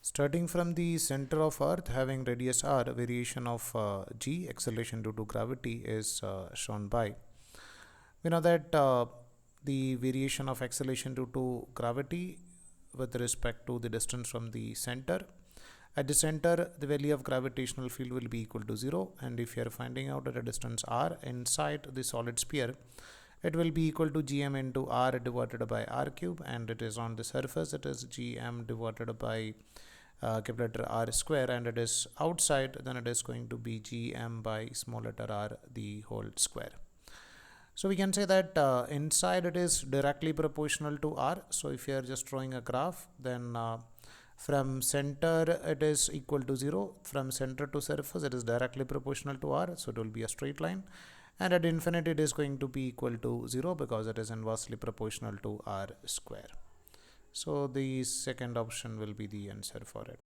Starting from the center of Earth having radius r, variation of g, acceleration due to gravity, is shown by. We know that the variation of acceleration due to gravity with respect to the distance from the center. At the center, the value of gravitational field will be equal to 0, and if you are finding out at a distance r inside the solid sphere, it will be equal to gm into r divided by r cube, and it is on the surface, it is gm divided by capital letter R square, and it is outside, then it is going to be gm by small letter r the whole square. So we can say that inside it is directly proportional to r. So if you are just drawing a graph, then from center it is equal to 0, from center to surface it is directly proportional to r, so it will be a straight line, and at infinity it is going to be equal to 0 because it is inversely proportional to r square. So the second option will be the answer for it.